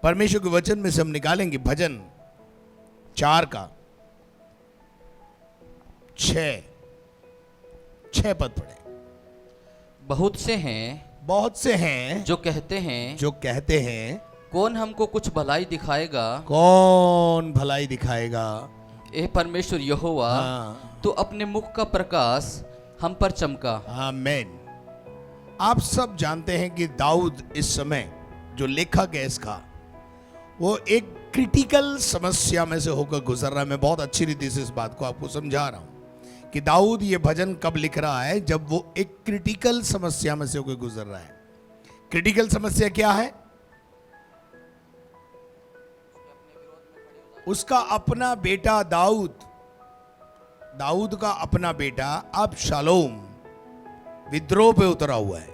परमेश्वर के वचन में से हम निकालेंगे भजन 4 का 6 पद पढ़े। बहुत से हैं जो कहते हैं कौन हमको कुछ भलाई दिखाएगा, कौन भलाई दिखाएगा। ए परमेश्वर यहोवा, तो अपने मुख का प्रकाश हम पर चमका। आमीन। आप सब जानते हैं कि दाऊद इस समय जो लेखक है इसका, वो एक क्रिटिकल समस्या में से होकर गुजर रहा है। मैं बहुत अच्छी रीति से इस बात को आपको समझा रहा हूं कि दाऊद ये भजन कब लिख रहा है, जब वो एक क्रिटिकल समस्या में से होकर गुजर रहा है। क्रिटिकल समस्या क्या है? उसका अपना बेटा दाऊद का अपना बेटा अबशालोम विद्रोह पे उतरा हुआ है,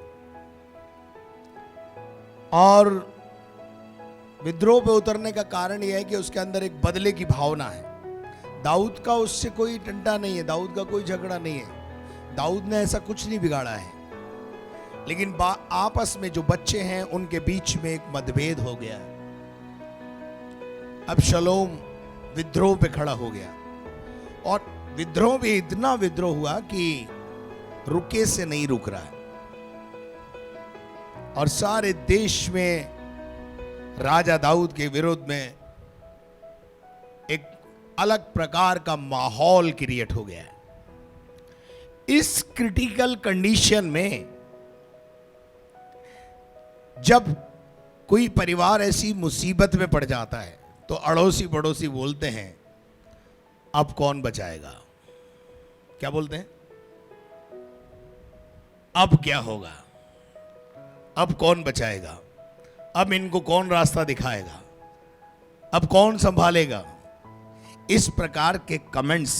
और विद्रोह पे उतरने का कारण यह है कि उसके अंदर एक बदले की भावना है। दाऊद का उससे कोई टंटा नहीं है, दाऊद का कोई झगड़ा नहीं है, दाऊद ने ऐसा कुछ नहीं बिगाड़ा है, लेकिन आपस में जो बच्चे हैं उनके बीच में एक मतभेद हो गया है। अबशालोम विद्रोह पे खड़ा हो गया, और विद्रोह भी इतना विद्रोह हुआ कि रुके से नहीं रुक रहा है, और सारे देश में राजा दाऊद के विरोध में एक अलग प्रकार का माहौल क्रिएट हो गया है। इस क्रिटिकल कंडीशन में जब कोई परिवार ऐसी मुसीबत में पड़ जाता है तो अड़ोसी पड़ोसी बोलते हैं अब कौन बचाएगा। क्या बोलते हैं? अब क्या होगा, अब कौन बचाएगा, अब इनको कौन रास्ता दिखाएगा, अब कौन संभालेगा। इस प्रकार के कमेंट्स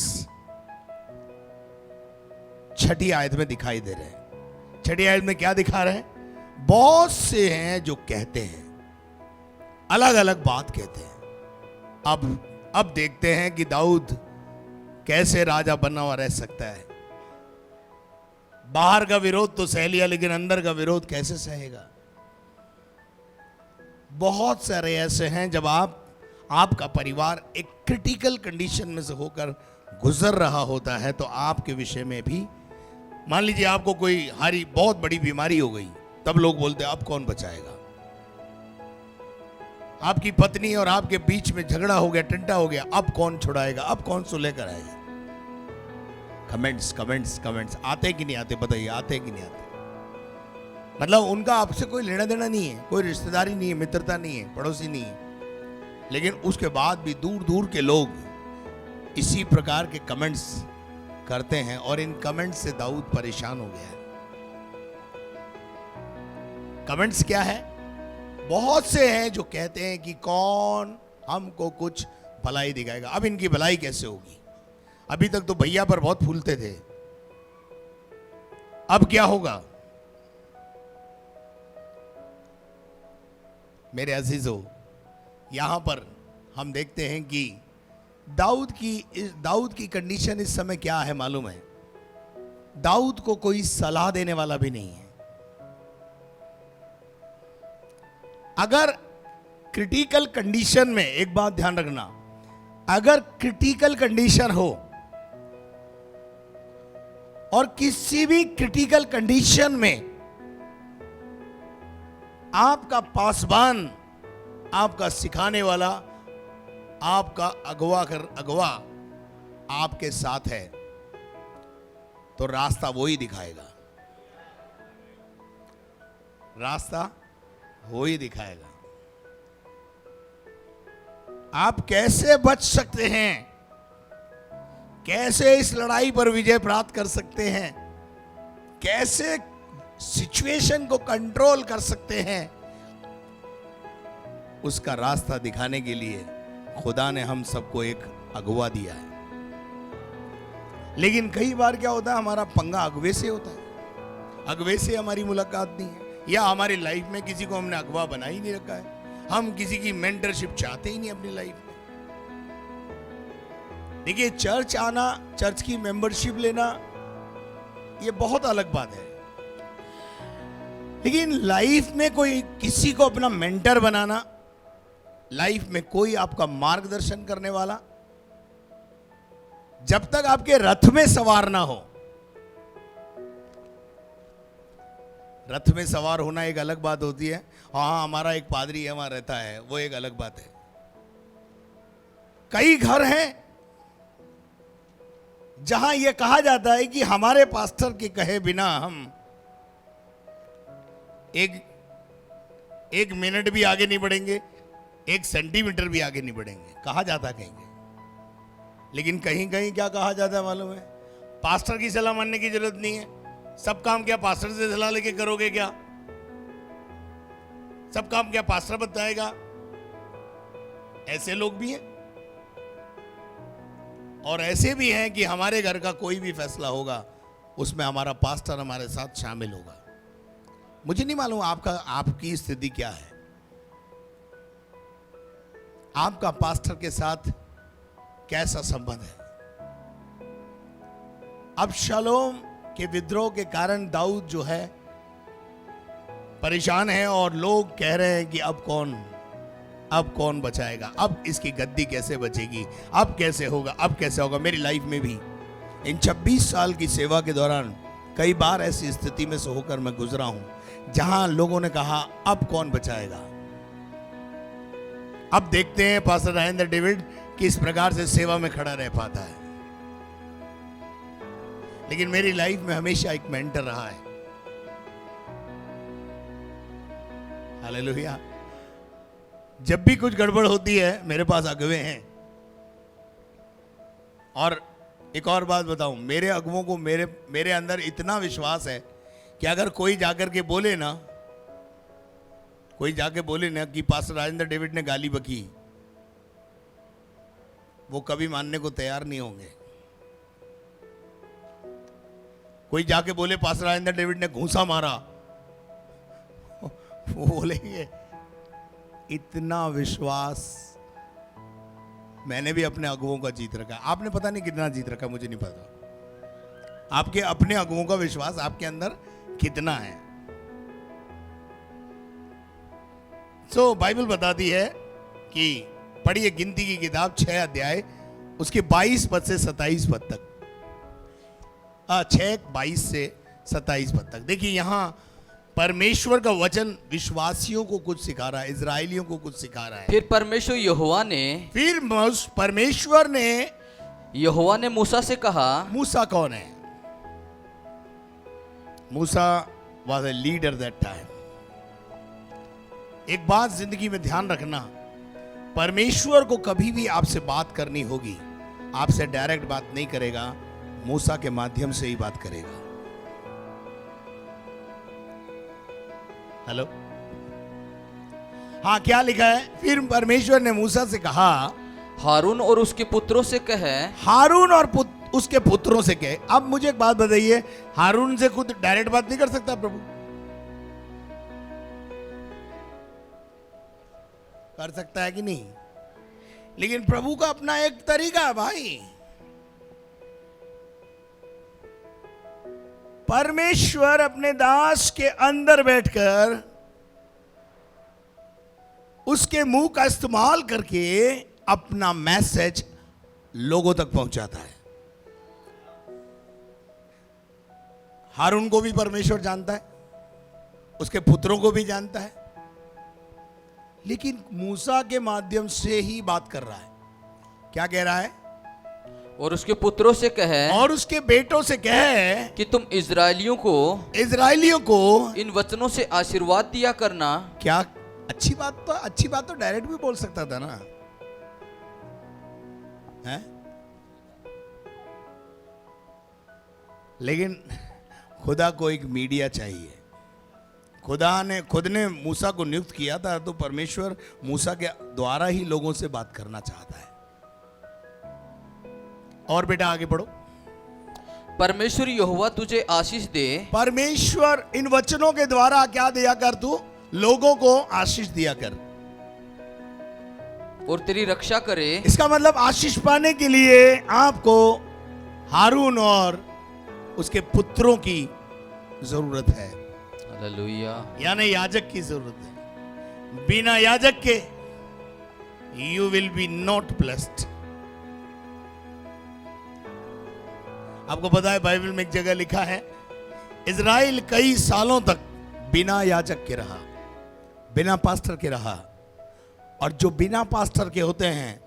6ठी आयत में दिखाई दे रहे हैं। 6ठी आयत में क्या दिखा रहे हैं? बहुत से हैं जो कहते हैं, अलग अलग बात कहते हैं। अब देखते हैं कि दाऊद कैसे राजा बना हुआ रह सकता है। बाहर का विरोध तो सह लिया, लेकिन अंदर का विरोध कैसे सहेगा। बहुत सारे ऐसे हैं जब आपका परिवार एक क्रिटिकल कंडीशन में से होकर गुजर रहा होता है, तो आपके विषय में भी, मान लीजिए आपको कोई बहुत बड़ी बीमारी हो गई, तब लोग बोलते हैं अब कौन बचाएगा। आपकी पत्नी और आपके बीच में झगड़ा हो गया, टंटा हो गया, अब कौन छुड़ाएगा, अब कौन सुलह कराएगा। कमेंट्स आते कि नहीं आते? बताइए, आते कि नहीं आते? मतलब उनका आपसे कोई लेना देना नहीं है, कोई रिश्तेदारी नहीं है, मित्रता नहीं है, पड़ोसी नहीं है, लेकिन उसके बाद भी दूर दूर के लोग इसी प्रकार के कमेंट्स करते हैं, और इन कमेंट्स से दाऊद परेशान हो गया है। कमेंट्स क्या है? बहुत से हैं जो कहते हैं कि कौन हमको कुछ भलाई दिखाएगा। अब इनकी भलाई कैसे होगी? अभी तक तो भैया पर बहुत फूलते थे, अब क्या होगा? मेरे अजीजों, यहां पर हम देखते हैं कि दाऊद की कंडीशन इस समय क्या है मालूम है? दाऊद को कोई सलाह देने वाला भी नहीं है। अगर क्रिटिकल कंडीशन में, एक बात ध्यान रखना, अगर क्रिटिकल कंडीशन हो, और किसी भी क्रिटिकल कंडीशन में आपका पासबान, आपका सिखाने वाला, आपका अगवा आपके साथ है, तो रास्ता वो ही दिखाएगा, रास्ता वो ही दिखाएगा। आप कैसे बच सकते हैं, कैसे इस लड़ाई पर विजय प्राप्त कर सकते हैं, कैसे सिचुएशन को कंट्रोल कर सकते हैं, उसका रास्ता दिखाने के लिए खुदा ने हम सबको एक अगुवा दिया है। लेकिन कई बार क्या होता है, हमारा पंगा अगवे से होता है, अगवे से हमारी मुलाकात नहीं है, या हमारी लाइफ में किसी को हमने अगवा बना ही नहीं रखा है, हम किसी की मेंटरशिप चाहते ही नहीं अपनी लाइफ में। देखिए, चर्च आना, चर्च की मेंबरशिप लेना, ये बहुत अलग बात है, लेकिन लाइफ में कोई किसी को अपना मेंटर बनाना, लाइफ में कोई आपका मार्गदर्शन करने वाला, जब तक आपके रथ में सवार ना हो। रथ में सवार होना एक अलग बात होती है, हाँ हमारा एक पादरी है वहां रहता है, वो एक अलग बात है। कई घर हैं जहां यह कहा जाता है कि हमारे पास्टर के कहे बिना हम एक मिनट भी आगे नहीं बढ़ेंगे, 1 सेंटीमीटर भी आगे नहीं बढ़ेंगे, कहा जाता कहीं। लेकिन कहीं कहीं क्या कहा जाता है मालूम है? पास्टर की सलाह मानने की जरूरत नहीं है, सब काम क्या पास्टर से सलाह लेके करोगे क्या? सब काम क्या पास्टर बताएगा? ऐसे लोग भी हैं और ऐसे भी हैं कि हमारे घर का कोई भी फैसला होगा उसमें हमारा पास्टर हमारे साथ शामिल होगा। मुझे नहीं मालूम आपकी स्थिति क्या है, आपका पास्टर के साथ कैसा संबंध है। अबशालोम के विद्रोह के कारण दाऊद जो है परेशान है और लोग कह रहे हैं कि अब कौन बचाएगा, अब इसकी गद्दी कैसे बचेगी, अब कैसे होगा। मेरी लाइफ में भी इन 26 साल की सेवा के दौरान कई बार ऐसी स्थिति में से होकर मैं गुजरा हूं जहां लोगों ने कहा अब कौन बचाएगा। अब देखते हैं पास्टर राजेंद्र डेविड किस प्रकार से सेवा में खड़ा रह पाता है। लेकिन मेरी लाइफ में हमेशा एक मेंटर रहा है। हालेलुया। जब भी कुछ गड़बड़ होती है मेरे पास अगुवे हैं। और एक और बात बताऊं, मेरे अगुवों को मेरे अंदर इतना विश्वास है कि अगर कोई जाकर के बोले ना कि पास्टर राजेंद्र डेविड ने गाली बकी, वो कभी मानने को तैयार नहीं होंगे। कोई जाके बोले पास्टर राजेंद्र डेविड ने घूंसा मारा, वो बोलेंगे इतना विश्वास मैंने भी अपने अगुवों का जीत रखा। आपने पता नहीं कितना जीत रखा, मुझे नहीं पता। आपके अपने अगुवों का विश्वास आपके अंदर कितना है। बाइबल बताती है कि पढ़िए गिनती की किताब 6 अध्याय उसके 22 पद से 27 पद तक, 6:22 से 27 पद तक। देखिए यहां परमेश्वर का वचन विश्वासियों को कुछ सिखा रहा है, इजराइलियों को कुछ सिखा रहा है। फिर परमेश्वर यहोवा ने मूसा से कहा। मूसा कौन है? Musa was a leader that time. एक बात जिंदगी में ध्यान रखना, परमेश्वर को कभी भी आपसे बात करनी होगी, आपसे डायरेक्ट बात नहीं करेगा, मूसा के माध्यम से ही बात करेगा। हेलो, हाँ क्या लिखा है? फिर परमेश्वर ने मूसा से कहा, हारून और उसके पुत्रों से कहे। हारून और उसके पुत्रों से कहे। अब मुझे एक बात बताइए, हारून से खुद डायरेक्ट बात नहीं कर सकता प्रभु? कर सकता है कि नहीं? लेकिन प्रभु का अपना एक तरीका है भाई। परमेश्वर अपने दास के अंदर बैठकर उसके मुंह का इस्तेमाल करके अपना मैसेज लोगों तक पहुंचाता है। हारून को भी परमेश्वर जानता है, उसके पुत्रों को भी जानता है, लेकिन मूसा के माध्यम से ही बात कर रहा है। क्या कह रहा है? और उसके पुत्रों से कहे, और उसके बेटों से कहे कि तुम इजराइलियों को इन वचनों से आशीर्वाद दिया करना। क्या अच्छी बात तो डायरेक्ट भी बोल सकता था ना, है? लेकिन खुदा को एक मीडिया चाहिए। खुद ने मूसा को नियुक्त किया था, तो परमेश्वर मूसा के द्वारा ही लोगों से बात करना चाहता है। और बेटा आगे पढ़ो। परमेश्वर यहोवा तुझे आशीष दे। परमेश्वर इन वचनों के द्वारा क्या दिया कर? तू लोगों को आशीष दिया कर और तेरी रक्षा करे। इसका मतलब आशीष पाने के लिए आपको हारून और उसके पुत्रों की जरूरत है। हालेलुया। यानी याजक की जरूरत है। बिना याजक के you will be not blessed. आपको पता है बाइबल में एक जगह लिखा है, इज़राइल कई सालों तक बिना याजक के रहा, बिना पास्टर के रहा, और जो बिना पास्टर के होते हैं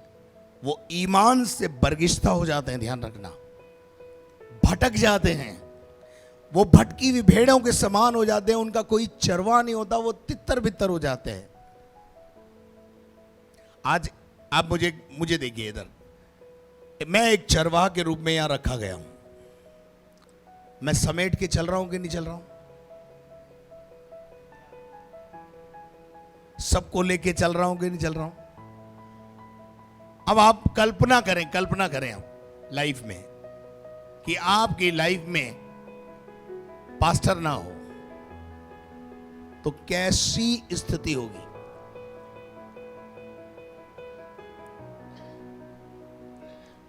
वो ईमान से बरगिश्ता हो जाते हैं। ध्यान रखना, भटक जाते हैं, वो भटकी हुई भेड़ों के समान हो जाते हैं, उनका कोई चरवा नहीं होता, वो तितर बितर हो जाते हैं। आज आप मुझे देखिए, इधर मैं एक चरवाहा के रूप में यहां रखा गया हूं। मैं समेट के चल रहा हूं कि नहीं चल रहा हूं? सबको लेके चल रहा हूं कि नहीं चल रहा हूं? अब आप कल्पना करें आप लाइफ में कि आपकी लाइफ में पास्टर ना हो तो कैसी स्थिति होगी।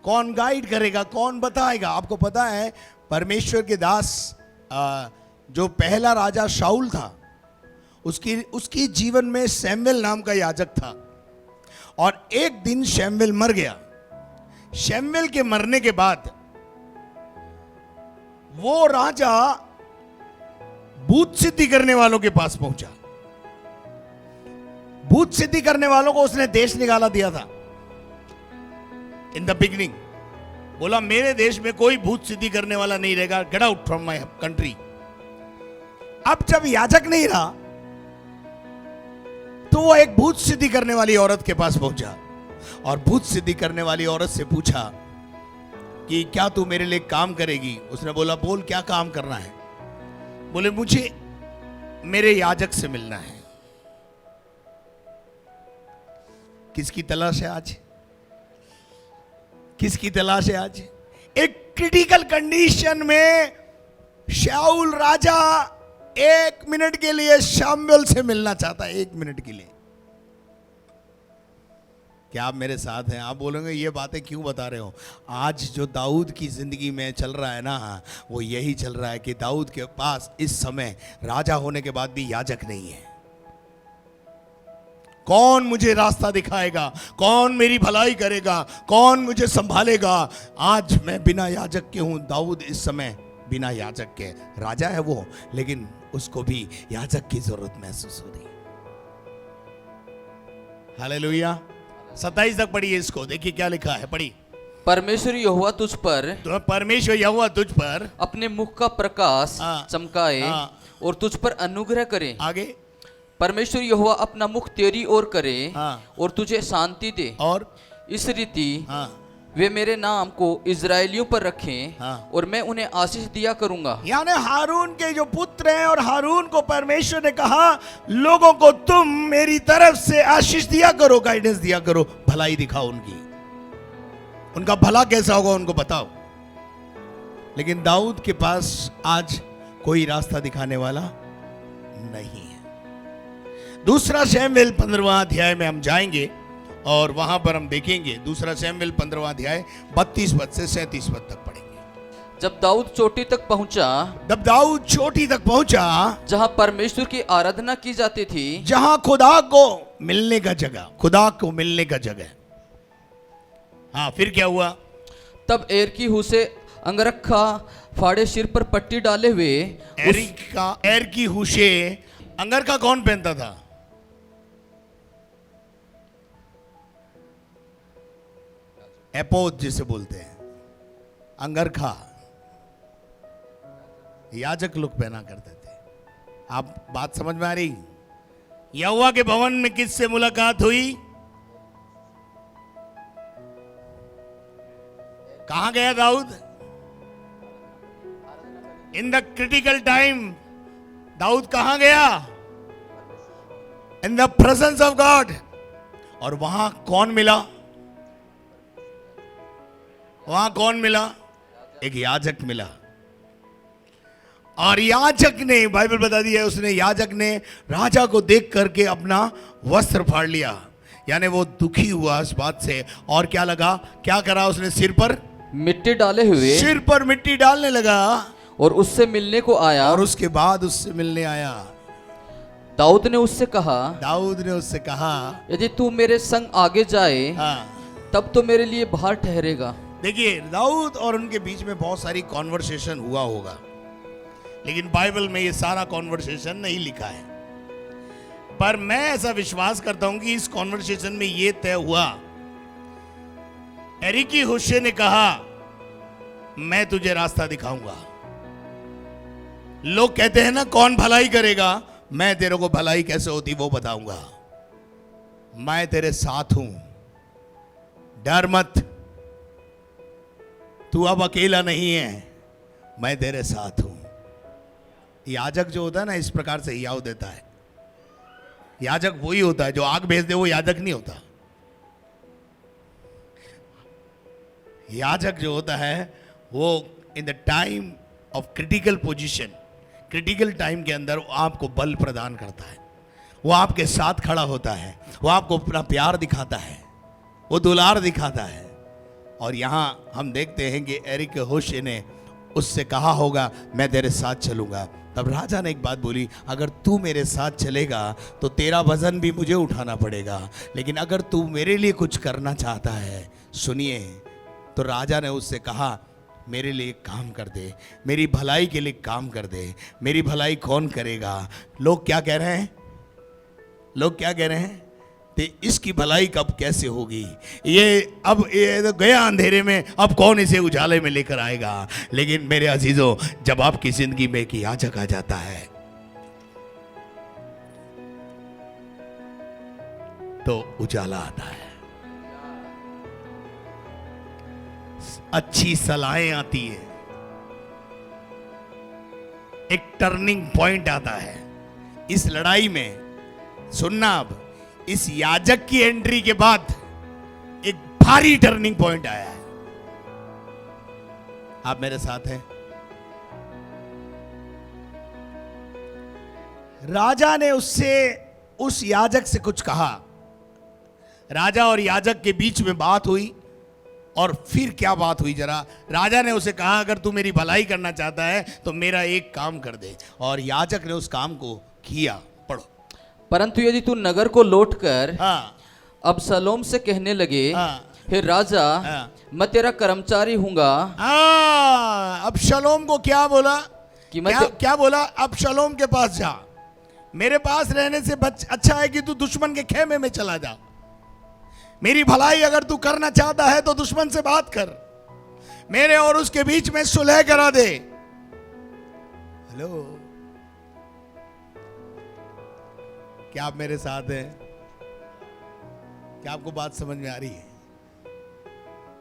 कौन गाइड करेगा, कौन बताएगा? आपको पता है परमेश्वर के दास जो पहला राजा शाऊल था, उसकी जीवन में शमूएल नाम का याजक था, और एक दिन शमूएल मर गया। शमूएल के मरने के बाद वो राजा भूत सिद्धि करने वालों के पास पहुंचा। भूत सिद्धि करने वालों को उसने देश निकाला दिया था। इन द बिगिनिंग बोला, मेरे देश में कोई भूत सिद्धि करने वाला नहीं रहेगा, get out from my country. अब जब याजक नहीं रहा तो वो एक भूत सिद्धि करने वाली औरत के पास पहुंचा, और भूत सिद्धि करने वाली औरत से पूछा कि क्या तू मेरे लिए काम करेगी? उसने बोला, बोल क्या काम करना है? बोले, मुझे मेरे याजक से मिलना है। किसकी तलाश है आज? किसकी तलाश है आज? एक क्रिटिकल कंडीशन में शाऊल राजा 1 मिनट के लिए शमूएल से मिलना चाहता है, 1 मिनट के लिए। क्या आप मेरे साथ हैं? आप बोलोगे ये बातें क्यों बता रहे हो? आज जो दाऊद की जिंदगी में चल रहा है ना, वो यही चल रहा है कि दाऊद के पास इस समय राजा होने के बाद भी याजक नहीं है। कौन मुझे रास्ता दिखाएगा? कौन मेरी भलाई करेगा? कौन मुझे संभालेगा? आज मैं बिना याजक के हूं। दाऊद इस समय बिना याजक के, राजा है वो, लेकिन उसको भी याजक की जरूरत महसूस हो रही। हालेलुया। 27 तक पढ़िए इसको, देखिए क्या लिखा है, पढ़ी। परमेश्वर यहोवा तुझ पर, तो परमेश्वर यहोवा तुझ पर अपने मुख का प्रकाश चमकाए और तुझ पर अनुग्रह करे। आगे, परमेश्वर यहोवा अपना मुख तेरी ओर करे और तुझे शांति दे, और इस रीति वे मेरे नाम को इजराइलियों पर रखें और मैं उन्हें आशीष दिया करूंगा। यानी हारून के जो पुत्र हैं, और हारून को परमेश्वर ने कहा, लोगों को तुम मेरी तरफ से आशीष दिया करो, गाइडेंस दिया करो, भलाई दिखाओ उनकी। उनका भला कैसा होगा उनको बताओ। लेकिन दाऊद के पास आज कोई रास्ता दिखाने वाला नहीं है। दूसरा शमूएल 15वां अध्याय में हम जाएंगे और वहां पर हम देखेंगे। दूसरा शमूएल 15वां अध्याय 32 पद से 37 पद तक पढ़ेंगे। जब दाऊद चोटी तक पहुंचा, जहां परमेश्वर की आराधना की जाती थी, जहां खुदा को मिलने का जगह। हाँ, फिर क्या हुआ? तब एर की हू से अंगरखा फाड़े सिर पर पट्टी डाले हुए, एर की हू से अंगरखा कौन पहनता था? एपोद जिसे बोलते हैं, अंगरखा याजक लोग पहना करते थे। आप बात समझ में आ रही? यहोवा के भवन में किससे मुलाकात हुई? कहां गया Dawood? In the critical time Dawood कहां गया? In the presence of God. और वहां कौन मिला? एक याजक मिला। और याजक ने, बाइबल बता दी है, उसने, याजक ने राजा को देख करके अपना वस्त्र फाड़ लिया। यानी वो दुखी हुआ इस बात से, और क्या करा उसने? सिर पर मिट्टी डालने लगा और उससे मिलने को आया। और उसके बाद उससे मिलने आया। दाऊद ने उससे कहा, दाऊद ने उससे कहा, यदि तू मेरे संग आगे जाए हाँ, तब तो मेरे लिए भार ठहरेगा। देखिए दाऊद और उनके बीच में बहुत सारी कॉन्वर्सेशन हुआ होगा, लेकिन बाइबल में ये सारा कॉन्वर्सेशन नहीं लिखा है। पर मैं ऐसा विश्वास करता हूं कि इस कॉन्वर्सेशन में ये तय हुआ, एरिकी होशे ने कहा, मैं तुझे रास्ता दिखाऊंगा। लोग कहते हैं ना, कौन भलाई करेगा, मैं तेरे को भलाई कैसे होती वो बताऊंगा। मैं तेरे साथ हूं, डर मत, तू अब अकेला नहीं है, मैं तेरे साथ हूं। याजक जो होता है ना, इस प्रकार से हियाव देता है। याजक वही होता है जो आग भेज दे, वो याजक नहीं होता। याजक जो होता है वो in the time of critical position, critical time के अंदर वो आपको बल प्रदान करता है, वो आपके साथ खड़ा होता है, वो आपको अपना प्यार दिखाता है, वो दुलार दिखाता है। और यहाँ हम देखते हैं कि एरिक होशे ने उससे कहा होगा, मैं तेरे साथ चलूंगा। तब राजा ने एक बात बोली, अगर तू मेरे साथ चलेगा तो तेरा वजन भी मुझे उठाना पड़ेगा, लेकिन अगर तू मेरे लिए कुछ करना चाहता है, सुनिए। तो राजा ने उससे कहा, मेरे लिए काम कर दे, मेरी भलाई के लिए काम कर दे। मेरी भलाई कौन करेगा? लोग क्या कह रहे हैं? लोग क्या कह रहे हैं? ते इसकी भलाई कब कैसे होगी? ये अब ये तो गया अंधेरे में, अब कौन इसे उजाले में लेकर आएगा? लेकिन मेरे अजीजों, जब आपकी जिंदगी में एक याजक आ जाता है तो उजाला आता है, अच्छी सलाहें आती है, एक टर्निंग पॉइंट आता है इस लड़ाई में। सुनना, अब इस याजक की एंट्री के बाद एक भारी टर्निंग पॉइंट आया है। आप मेरे साथ हैं? राजा ने उससे, उस याजक से कुछ कहा। राजा और याजक के बीच में बात हुई, और फिर क्या बात हुई जरा। राजा ने उसे कहा, अगर तू मेरी भलाई करना चाहता है तो मेरा एक काम कर दे, और याजक ने उस काम को किया। पढ़ो। परंतु यदि तू नगर को लौटकर हाँ, अबशलोम से कहने लगे, हाँ, हे राजा, हाँ, मैं तेरा कर्मचारी हूंगा। हाँ, अबशलोम को क्या बोला कि मैं क्या बोला? अबशलोम के पास जा, मेरे पास रहने से अच्छा है कि तू दुश्मन के खेमे में चला जा। मेरी भलाई अगर तू करना चाहता है तो दुश्मन से बात कर, मेरे और उसके बीच में सुलह करा दे। हेलो, क्या आप मेरे साथ हैं? क्या आपको बात समझ में आ रही है?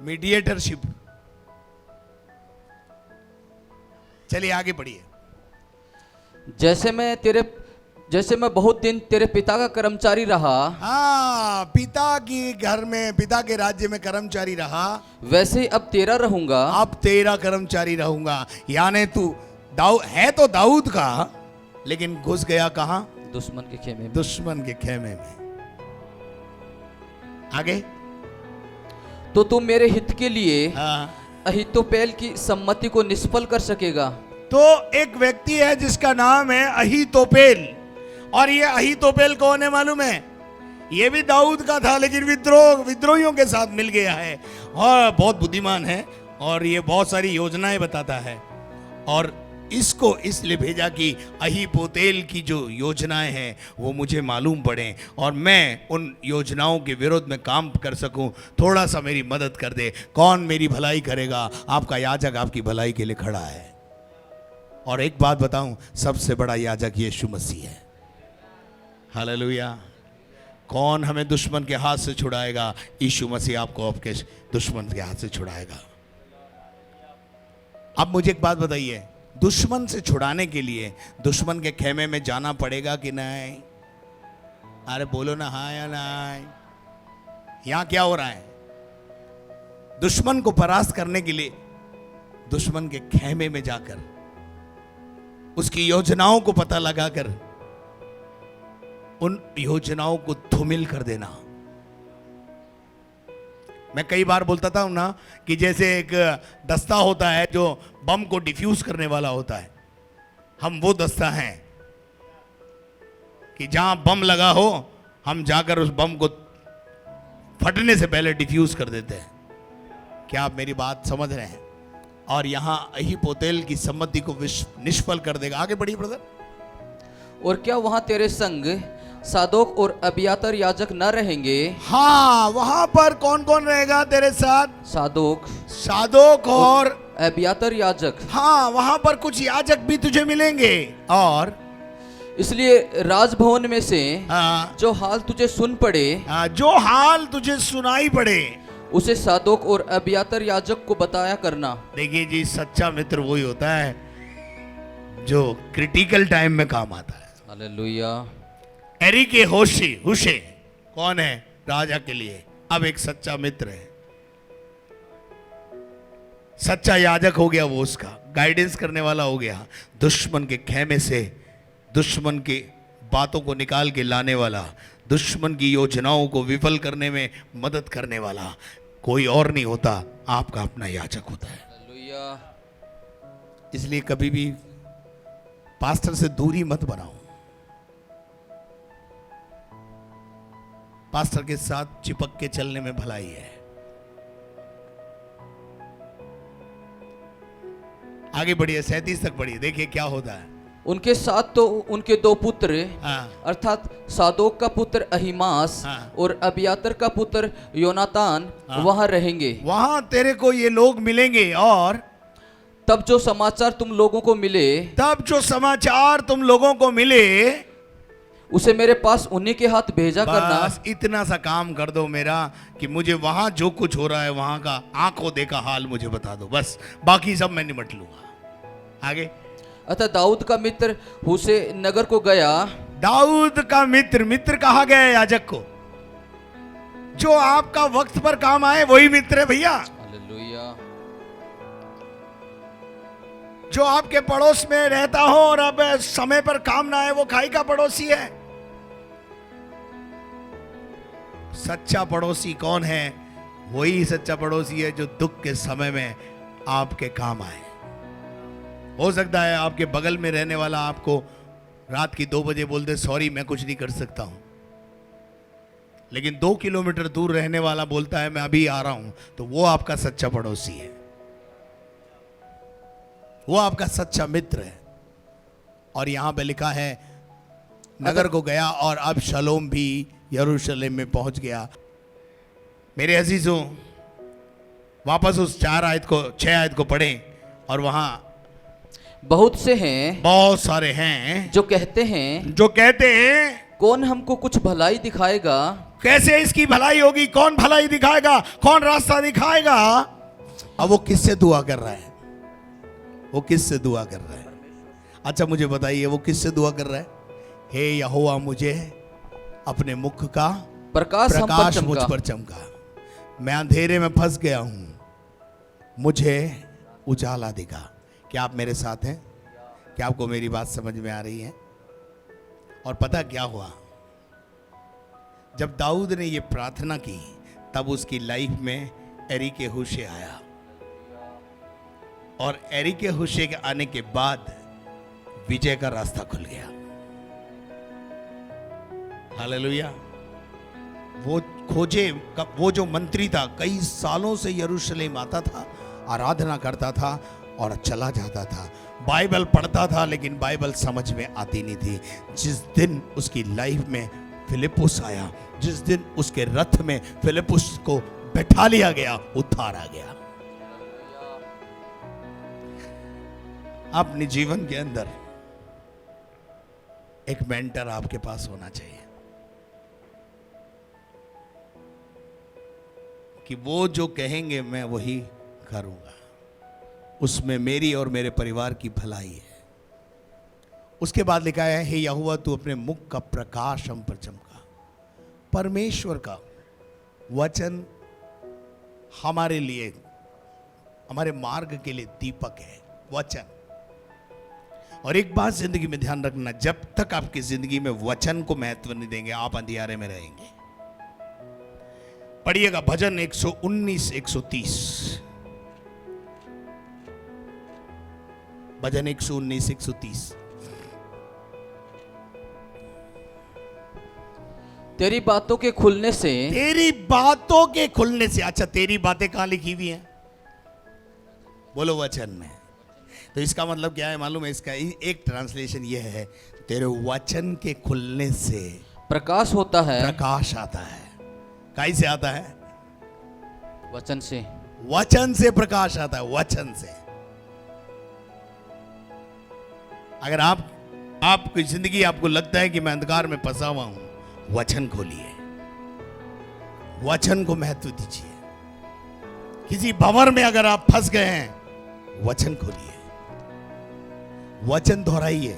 मीडिएटरशिप। चलिए आगे बढ़िए। जैसे मैं बहुत दिन तेरे पिता का कर्मचारी रहा, हाँ, पिता की घर में, पिता के राज्य में कर्मचारी रहा, वैसे ही अब तेरा रहूंगा। अब तेरा कर्मचारी रहूंगा। यानी तू है तो दाऊद का, लेकिन घुस गया कहां? दुश्मन के खेमे में। दुश्मन के खेमे में। आगे, तो तू मेरे हित के लिए हाँ, अहीतोपेल की सम्मति को निष्फल कर सकेगा। तो एक व्यक्ति है जिसका नाम है अहीतोपेल, और ये अहीतोपेल कौन है मालूम है? ये भी दाऊद का था, लेकिन विद्रोहियों के साथ मिल गया है, और बहुत बुद्धिमान है, और ये बहुत सारी योजनाएं बताता है। और इसको इसलिए भेजा कि अहीतोपेल की जो योजनाएं हैं वो मुझे मालूम पड़े, और मैं उन योजनाओं के विरोध में काम कर सकूं। थोड़ा सा मेरी मदद कर दे। कौन मेरी भलाई करेगा? आपका याजक आपकी भलाई के लिए खड़ा है। और एक बात बताऊं, सबसे बड़ा याजक यीशु मसीह है। हालेलुया। कौन हमें दुश्मन के हाथ से छुड़ाएगा? यीशु मसीह आपको आपके दुश्मन के हाथ से छुड़ाएगा। अब मुझे एक बात बताइए, दुश्मन से छुड़ाने के लिए दुश्मन के खेमे में जाना पड़ेगा कि नहीं? अरे बोलो ना, हाँ या नहीं। यहां क्या हो रहा है? दुश्मन को परास्त करने के लिए दुश्मन के खेमे में जाकर उसकी योजनाओं को पता लगाकर उन योजनाओं को धूमिल कर देना। मैं कई बार बोलता था ना कि जैसे एक दस्ता होता है जो बम को डिफ्यूज करने वाला होता है, हम वो दस्ता हैं। कि जहां बम लगा हो हम जाकर उस बम को फटने से पहले डिफ्यूज कर देते हैं। क्या आप मेरी बात समझ रहे हैं? और यहां अहीपोतेल की सम्मति को निष्फल कर देगा। आगे बढ़िए ब्रदर। और क्या वहां तेरे संग सादोक और अबियातर याजक न रहेंगे? हाँ, वहां पर कौन कौन रहेगा तेरे साथ? सादोक और अबियातर याजक। हाँ, वहां पर कुछ याजक भी तुझे मिलेंगे। और इसलिए राजभवन में से जो हाल तुझे सुन पड़े, जो हाल तुझे सुनाई पड़े, उसे सादोक और अबियातर याजक को बताया करना। देखिए जी, सच्चा मित्र वही होता है जो क्रिटिकल टाइम में काम आता है। हालेलुया। एरी के हुशे कौन है? राजा के लिए अब एक सच्चा मित्र है, सच्चा याजक हो गया वो, उसका गाइडेंस करने वाला हो गया, दुश्मन के खेमे से दुश्मन की बातों को निकाल के लाने वाला, दुश्मन की योजनाओं को विफल करने में मदद करने वाला कोई और नहीं होता, आपका अपना याजक होता है। हालेलुया। इसलिए कभी भी पास्टर से दूरी मत बनाओ, पास्टर के साथ चिपक के चलने में भलाई है। आगे बढ़िए, 37 तक बढ़िए, देखिए क्या होता है। उनके साथ तो उनके दो पुत्र, अर्थात सादोक का पुत्र अहीमास और अबियातर का पुत्र योनातान वहां रहेंगे। वहां तेरे को ये लोग मिलेंगे। और तब जो समाचार तुम लोगों को मिले, उसे मेरे पास उन्हीं के हाथ भेजा करना। बस इतना सा काम कर दो मेरा कि मुझे वहां जो कुछ हो रहा है वहां का आंखों देखा हाल मुझे बता दो, बस बाकी सब मैं निपट लूंगा। आगे। अतः दाऊद का मित्र हुशे नगर को गया। दाऊद का मित्र कहा गया याजक को, जो आपका वक्त पर काम आए वही मित्र है भैया। हालेलुया। जो आपके पड़ोस में रहता हो और अब समय पर काम ना आए वो खाई का पड़ोसी है। सच्चा पड़ोसी कौन है? वही सच्चा पड़ोसी है जो दुख के समय में आपके काम आए। हो सकता है आपके बगल में रहने वाला आपको रात की 2 बजे बोल दे, सॉरी मैं कुछ नहीं कर सकता हूं, लेकिन 2 किलोमीटर दूर रहने वाला बोलता है मैं अभी आ रहा हूं, तो वो आपका सच्चा पड़ोसी है, वो आपका सच्चा मित्र है। और यहां पे लिखा है नगर को गया और अब शलोम भी यरूशलेम में पहुंच गया। मेरे अजीजों, वापस उस 6 आयत को पढ़ें और वहां बहुत सारे हैं जो कहते हैं कौन हमको कुछ भलाई दिखाएगा। कैसे इसकी भलाई होगी? कौन भलाई दिखाएगा? कौन रास्ता दिखाएगा? अब वो किससे दुआ कर रहा है? वो किससे दुआ कर रहा है? अच्छा मुझे बताइए, वो किससे दुआ कर रहा है? हे यहोवा, मुझे अपने मुख का प्रकाश मुझ पर चमका, मैं अंधेरे में फंस गया हूं, मुझे उजाला दिखा। क्या आप मेरे साथ हैं? क्या आपको मेरी बात समझ में आ रही है? और पता क्या हुआ, जब दाऊद ने ये प्रार्थना की तब उसकी लाइफ में एरी के हुशे आया, और एरी के हुशे के आने के बाद विजय का रास्ता खुल गया। हालेलुया। वो जो मंत्री था, कई सालों से यरूशलेम आता था, आराधना करता था और चला जाता था, बाइबल पढ़ता था, लेकिन बाइबल समझ में आती नहीं थी। जिस दिन उसकी लाइफ में फिलिपुस आया, जिस दिन उसके रथ में फिलिपुस को बैठा लिया गया, उद्धार आ गया। अपने जीवन के अंदर एक मेंटर आपके पास होना चाहिए कि वो जो कहेंगे मैं वही करूंगा, उसमें मेरी और मेरे परिवार की भलाई है। उसके बाद लिखा है, हे यहोवा तू अपने मुख का प्रकाश हम पर चमका। परमेश्वर का वचन हमारे लिए, हमारे मार्ग के लिए दीपक है वचन। और एक बात जिंदगी में ध्यान रखना, जब तक आपकी जिंदगी में वचन को महत्व नहीं देंगे, आप अंधियारे में रहेंगे। पढ़िएगा भजन 119 130, भजन 119 130। तेरी बातों के खुलने से, तेरी बातों के खुलने से। अच्छा, तेरी बातें कहां लिखी हुई हैं? बोलो, वचन में। तो इसका मतलब क्या है मालूम है? इसका एक ट्रांसलेशन ये है, तेरे वचन के खुलने से प्रकाश होता है। प्रकाश आता है। काई से आता है? वचन से। वचन से प्रकाश आता है, वचन से। अगर आपकी जिंदगी, आपको लगता है कि मैं अंधकार में फंसा हुआ हूं, वचन खोलिए, वचन को महत्व दीजिए। किसी भंवर में अगर आप फंस गए हैं, वचन खोलिए, वचन दोहराइए।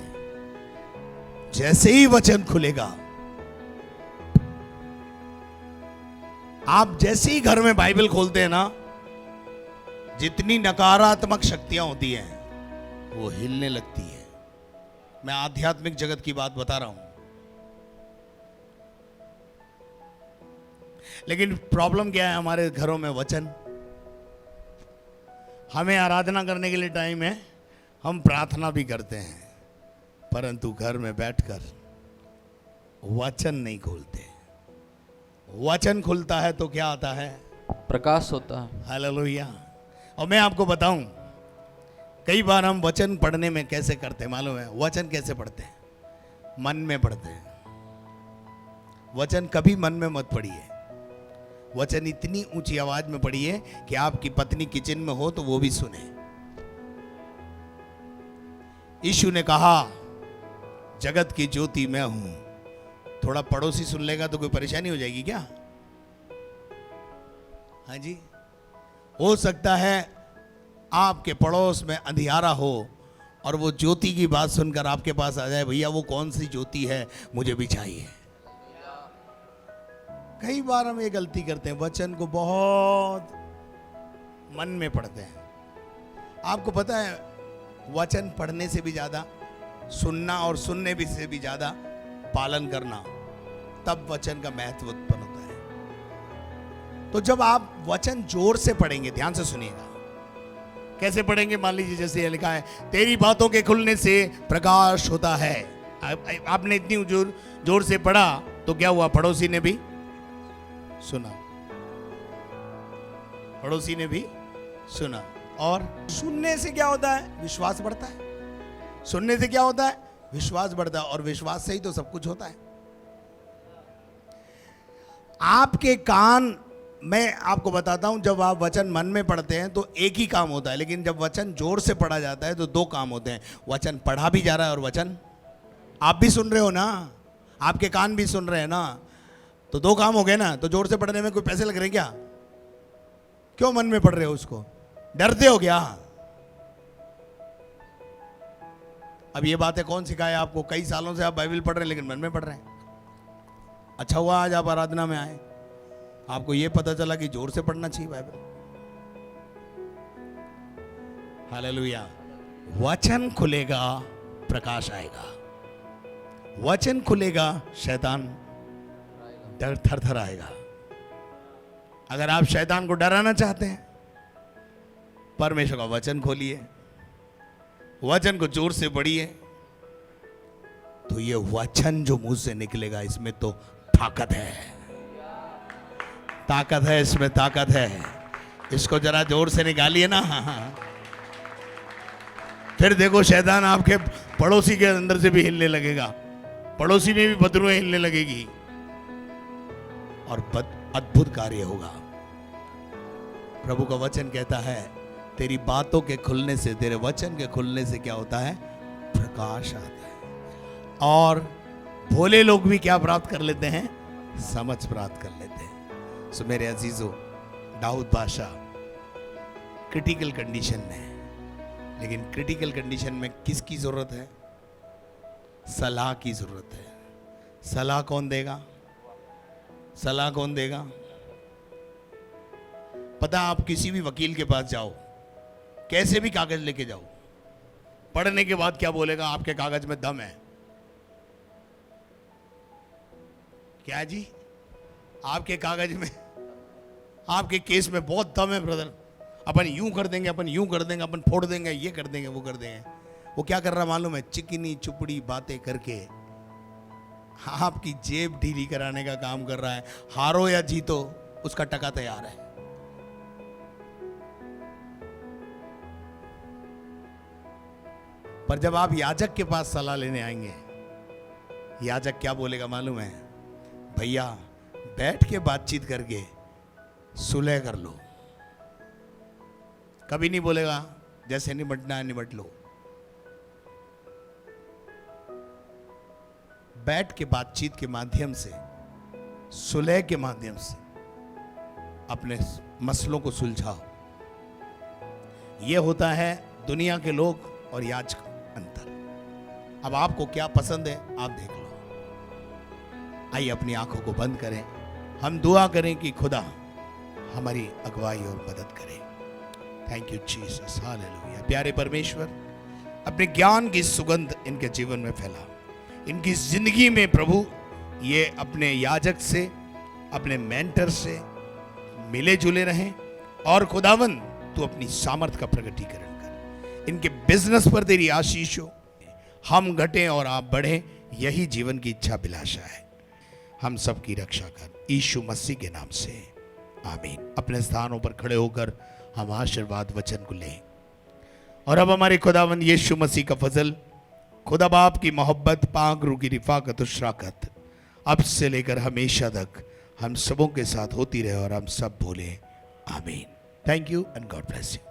जैसे ही वचन खुलेगा, आप जैसे ही घर में बाइबल खोलते हैं ना, जितनी नकारात्मक शक्तियां होती हैं वो हिलने लगती है। मैं आध्यात्मिक जगत की बात बता रहा हूं। लेकिन प्रॉब्लम क्या है हमारे घरों में? वचन। हमें आराधना करने के लिए टाइम है, हम प्रार्थना भी करते हैं, परंतु घर में बैठकर वचन नहीं खोलते। वचन खुलता है तो क्या आता है? प्रकाश होता है। हालेलुया। और मैं आपको बताऊं, कई बार हम वचन पढ़ने में कैसे करते हैं मालूम है? वचन कैसे पढ़ते हैं? मन में पढ़ते हैं। वचन कभी मन में मत पढ़िए। वचन इतनी ऊंची आवाज में पढ़िए कि आपकी पत्नी किचन में हो तो वो भी सुने। यीशु ने कहा, जगत की ज्योति मैं हूं। थोड़ा पड़ोसी सुन लेगा तो कोई परेशानी हो जाएगी क्या? हाँ जी। हो सकता है आपके पड़ोस में अंधियारा हो और वो ज्योति की बात सुनकर आपके पास आ जाए, भैया वो कौन सी ज्योति है, मुझे भी चाहिए। कई बार हम ये गलती करते हैं, वचन को बहुत मन में पढ़ते हैं। आपको पता है, वचन पढ़ने से भी ज्यादा सुनना, और सुनने भी से भी ज्यादा पालन करना, तब वचन का महत्व उत्पन्न होता है। तो जब आप वचन जोर से पढ़ेंगे, ध्यान से सुनिएगा, कैसे पढ़ेंगे? मान लीजिए जैसे ये लिखा है, तेरी बातों के खुलने से प्रकाश होता है। आपने इतनी जोर से पढ़ा तो क्या हुआ? पड़ोसी ने भी सुना, पड़ोसी ने भी सुना। और सुनने से क्या होता है? विश्वास बढ़ता है। सुनने से क्या होता है? विश्वास बढ़ता है, और विश्वास से ही तो सब कुछ होता है। आपके कान, मैं आपको बताता हूं, जब आप वचन मन में पढ़ते हैं तो एक ही काम होता है, लेकिन जब वचन जोर से पढ़ा जाता है तो दो काम होते हैं। वचन पढ़ा भी जा रहा है और वचन आप भी सुन रहे हो ना, आपके कान भी सुन रहे हैं ना, तो दो काम हो गए ना। तो जोर से पढ़ने में कोई पैसे लग रहे हैं क्या? क्यों मन में पढ़ रहे हो उसको? डरते हो क्या? अब ये बातें कौन सिखाए आपको? कई सालों से आप बाइबल पढ़ रहे हैं लेकिन मन में पढ़ रहे हैं। अच्छा हुआ आज आप आराधना में आए, आपको ये पता चला कि जोर से पढ़ना चाहिए बाइबल। हालेलुया। वचन खुलेगा, प्रकाश आएगा। वचन खुलेगा, शैतान डर थर आएगा। अगर आप शैतान को डराना चाहते हैं, परमेश्वर का वचन खोलिए, वचन को जोर से पढ़िए, तो ये वचन जो मुंह से निकलेगा, इसमें तो ताकत है, ताकत है, इसमें ताकत है। इसको जरा जोर से निकालिए ना। फिर देखो शैतान आपके पड़ोसी के अंदर से भी हिलने लगेगा, पड़ोसी में भी बदरुएं हिलने लगेगी, और अद्भुत कार्य होगा। प्रभु का वचन कहता है, तेरी बातों के खुलने से, तेरे वचन के खुलने से क्या होता है? प्रकाश आता है। और भोले लोग भी क्या प्राप्त कर लेते हैं? समझ प्राप्त कर लेते हैं। सो मेरे अजीजों, दाऊद बादशाह क्रिटिकल कंडीशन में है, लेकिन क्रिटिकल कंडीशन में किसकी जरूरत है? सलाह की जरूरत है। सलाह कौन देगा? सलाह कौन देगा? पता, आप किसी भी वकील के पास जाओ, कैसे भी कागज लेके जाओ, पढ़ने के बाद क्या बोलेगा? आपके कागज में दम है। क्या जी? आपके कागज में, आपके केस में बहुत दम है ब्रदर, अपन यूं कर देंगे, अपन यूं कर देंगे, अपन फोड़ देंगे, ये कर देंगे, वो कर देंगे। वो क्या कर रहा मालूम है? चिकनी चुपड़ी बातें करके आपकी जेब ढीली कराने का काम कर रहा है। हारो या जीतो, उसका टका तैयार है। पर जब आप याजक के पास सलाह लेने आएंगे, याजक क्या बोलेगा मालूम है? भैया बैठ के बातचीत करके सुलह कर लो। कभी नहीं बोलेगा जैसे निपटना है निपट लो। बैठ के बातचीत के माध्यम से, सुलह के माध्यम से अपने मसलों को सुलझाओ। यह होता है दुनिया के लोग और याजक अंतर। अब आपको क्या पसंद है आप देख लो। आइए अपनी आंखों को बंद करें, हम दुआ करें कि खुदा हमारी अगुवाई और मदद करे। Thank you Jesus, hallelujah. प्यारे परमेश्वर, अपने ज्ञान की सुगंध इनके जीवन में फैला, इनकी जिंदगी में प्रभु ये अपने याजक से, अपने मेंटर से मिले जुले रहें। और खुदावन तू अपनी सामर्थ का प्रकटीकरण कर। इनके बिजनेस पर तेरी आशीष हो, हम घटें और आप बढ़ें, यही जीवन की इच्छा अभिलाषा है। हम सबकी रक्षा कर यीशु मसीह के नाम से, आमीन। अपने स्थानों पर खड़े होकर हम आशीर्वाद वचन को लें। और अब हमारे खुदावंद यीशु मसीह का फजल, खुदा बाप की मोहब्बत, पाक रूह की रिफाकत और शराकत अब से लेकर हमेशा तक हम सबों के साथ होती रहे। और हम सब बोले आमीन। Thank you and God bless you.